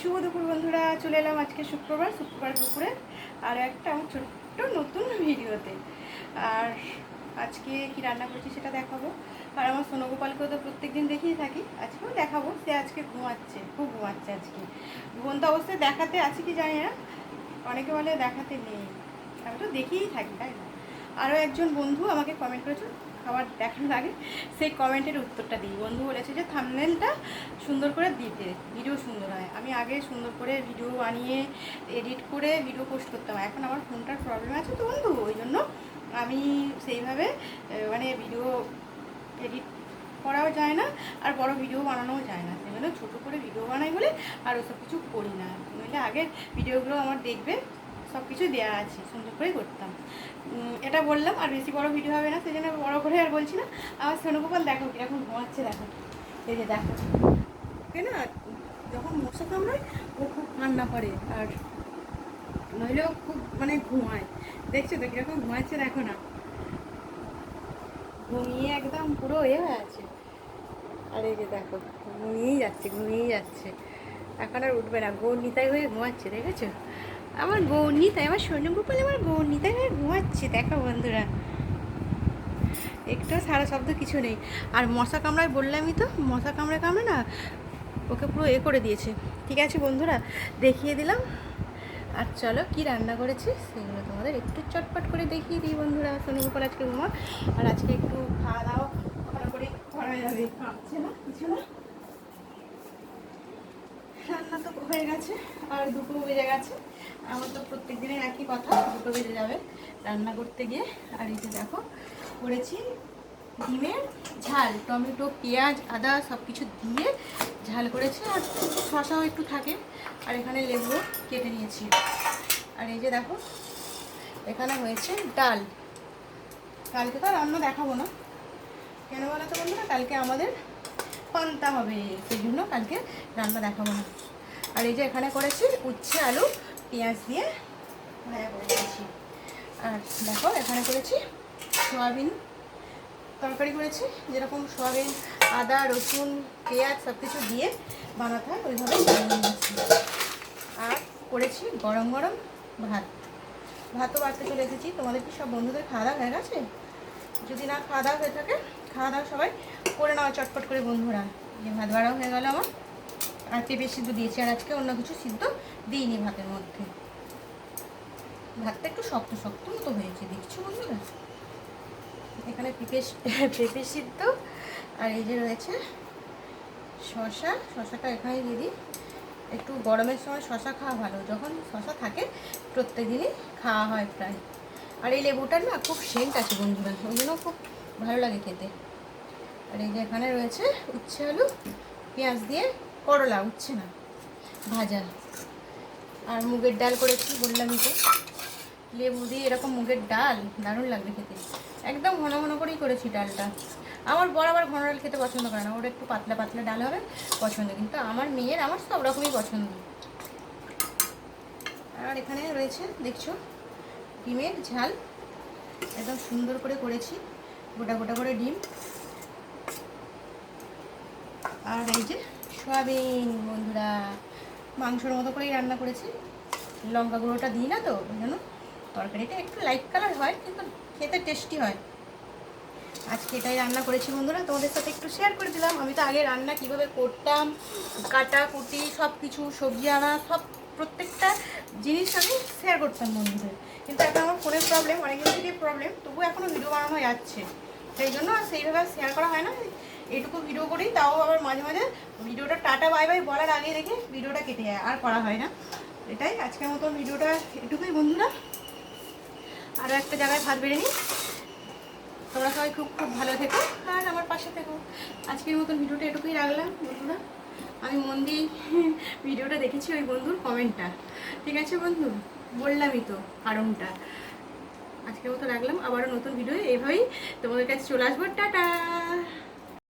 শুভ দুপুর বন্ধুরা, চলে এলাম আজকে শুক্রবার দুপুরে আর একটা আমার ছোট্ট নতুন ভিডিওতে। আর আজকে কি রান্না করছি সেটা দেখাবো। আর আমার সোনগোপালকেও তো প্রত্যেক দিন দেখিয়ে থাকি, আজকেও দেখাবো। সে আজকে ঘুমাচ্ছে, খুব ঘুমাচ্ছে আজকে। ঘুমন্ত অবস্থায় দেখাতে আছে কি জানি না, অনেকে বলে দেখাতে নেই, আমি তো দেখিয়েই থাকি, তাই না? আরও একজন বন্ধু আমাকে কমেন্ট করেছে খাবার দেখানোর আগে, সেই কমেন্টের উত্তরটা দিই। বন্ধু বলেছে যে থাম্বনেলটা সুন্দর করে দিতে, ভিডিও সুন্দর হয়। আমি আগে সুন্দর করে ভিডিও বানিয়ে এডিট করে ভিডিও পোস্ট করতাম, এখন আমার ফোনটার প্রবলেম আছে তো বন্ধু, ওই জন্য আমি সেইভাবে মানে ভিডিও এডিট করাও যায় না আর বড় ভিডিও বানানোও যায় না, সেই জন্য ছোটো করে ভিডিও বানাই বলে আর ওসব কিছু করি না। নইলে আগের ভিডিওগুলো আমার দেখবে, সব কিছু দেওয়া আছে, সুন্দর করেই করতাম। এটা বললাম, আর বেশি বড় ভিডিও হবে না, সেই জন্য বড়ো করে আর বলছি না। আমার সোনগোপাল দেখো কীরকম ঘুমাচ্ছে, দেখো, এই যে দেখো, ওকে না যখন মশা কামড়ায় ও খুব ঠান্ডা পড়ে, আর নইলেও খুব মানে ঘুমায়। দেখছো তো কীরকম ঘুমাচ্ছে, দেখো না, ঘুমিয়ে একদম পুরো হয়ে আছে। আর এই যে দেখো ঘুমিয়েই যাচ্ছে, এখন আর উঠবে না, গৌরনিতাই হয়ে ঘুমাচ্ছে, দেখেছো? আমার গৌরনিতাই, আমার সোনগোপাল আমার গৌরনিতাই হয়ে ঘুমাচ্ছে, দেখো বন্ধুরা, একটু সারা শব্দ কিছু নেই। আর মশা কামড়ায় বললামই তো, মশা কামড়ে না ওকে পুরো করে দিয়েছে। ঠিক আছে বন্ধুরা, দেখিয়ে দিলাম। আর চলো কি রান্না করেছি সেগুলো তোমাদের একটু চটপট করে দেখিয়ে দিই বন্ধুরা। সোনগোপাল আজকে ঘুমা, আর আজকে একটু খাওয়া দাওয়া ভালো করে করা যাবে, কাঁপছে না কিছু না। রান্না তো হয়ে গেছে, আর দুটো বেজে গেছে। আমার তো প্রত্যেক দিনের একই কথা, দুটো বেজে যাবে রান্না করতে গিয়ে। আর এই যে দেখো করেছি ডিমের ঝাল, টমেটো পেঁয়াজ আদা সব কিছু দিয়ে ঝাল করেছি, আর শসাও একটু থাকে, আর এখানে লেবু কেটে নিয়েছি। আর এই যে দেখো এখানে হয়েছে ডাল। কালকে তো রান্না দেখাবো না, কেন বলো তো বন্ধুরা, কালকে আমাদের পান্তা হবে, সেই জন্য কালকে রান্না দেখাবো না। আর এই যে এখানে করেছি উচ্ছে আলু পেঁয়াজ দিয়ে ভাজা করে দিয়েছি। আর দেখো এখানে করেছি সয়াবিন তরকারি করেছি, যেরকম সয়াবিন আদা রসুন পেঁয়াজ সব কিছু দিয়ে বানাতে হয় ওইভাবে বানিয়ে নিয়েছি। আর করেছি গরম গরম ভাতও বাড়তে চলে এসেছি। তোমাদের কি সব বন্ধুদের খাওয়া দাওয়া হয়ে গেছে? যদি না খাওয়া দাওয়া হয়ে থাকে, খাওয়া দাওয়া সবাই করে নাও চটপট করে বন্ধুরা। যে ভাত বাড়াও হয়ে গেল আমার, আর পেঁপে সিদ্ধ দিয়েছি, আর আজকে অন্য কিছু সিদ্ধ দিইনি ভাতের মধ্যে। ভাতটা একটু শক্ত শক্ত মতো হয়েছে, দেখছো বন্ধুরা। এখানে পেঁপে সিদ্ধ, আর এই যে রয়েছে শশাটা এখানে দিয়ে দিই। একটু গরমের সময় শশা খাওয়া ভালো, যখন শশা থাকে প্রত্যেক দিনই খাওয়া হয় প্রায়। আর এই লেবুটার না খুব সেন্ট আছে বন্ধুরা, ওই জন্য খুব ভালো লাগে খেতে। আর এই যে এখানে রয়েছে উচ্ছে আলু পেঁয়াজ দিয়ে করলা, উচ্ছে না, ভাজা। আর মুগের ডাল করেছি বললামই তো, লেবু দিয়ে এরকম মুগের ডাল দারুণ লাগবে খেতে। একদম ঘন ঘন করেই করেছি ডালটা। আমার বর আবার ঘন ডাল খেতে পছন্দ করে না, ওর একটু পাতলা পাতলা ডাল হবে পছন্দ, কিন্তু আমার মেয়ের আমার সব রকমই পছন্দ। আর এখানে রয়েছে দেখছো ডিমের ঝাল, একদম সুন্দর করে করেছি, গোটা গোটা করে ডিম। আর এই যে সয়াবিন বন্ধুরা, মাংসর মতো করেই রান্না করেছি, লঙ্কা গুঁড়োটা দিই না তো ওই জন্য তরকারিটা একটু লাইট কালার হয়, কিন্তু খেতে টেস্টি হয়। আজকে এটাই রান্না করেছি বন্ধুরা, তোমাদের সাথে একটু শেয়ার করে দিলাম। আমি তো আগে রান্না কিভাবে করতাম, কাটা কুটি সব কিছু, সবজি আনা সব প্রত্যেকটা জিনিস আমি শেয়ার করতাম বন্ধুদের, কিন্তু এখন আমার ফোনের প্রবলেম, অনেকদিন থেকে প্রবলেম, তবু এখনও ভিডিও বানানো যাচ্ছে, সেই জন্য আর সেইভাবে শেয়ার করা হয় না। এইটুকু ভিডিও করি, তাও আবার মাঝে মাঝে ভিডিওটা টাটা বাই বাই বলার আগে রেখে ভিডিওটা কেটে যায়, আর করা হয় না। এটাই আজকের মতন ভিডিওটা এটুকুই বন্ধুরা। আরও একটা জায়গায় ভাত বেড়ে নিই। তোমরা সবাই খুব খুব ভালো থেকো আর আমার পাশে থেকো। আজকের মতন ভিডিওটা এটুকুই রাখলাম বন্ধুরা। আমি মন দিয়ে ভিডিওটা দেখেছি ওই বন্ধুর কমেন্টটা, ঠিক আছে বন্ধু, বললামই তো কারণটা। আজকের মতো রাখলাম, আবারও নতুন ভিডিও এইভাবেই তোমাদের কাছে চলে আসবো। টাটা।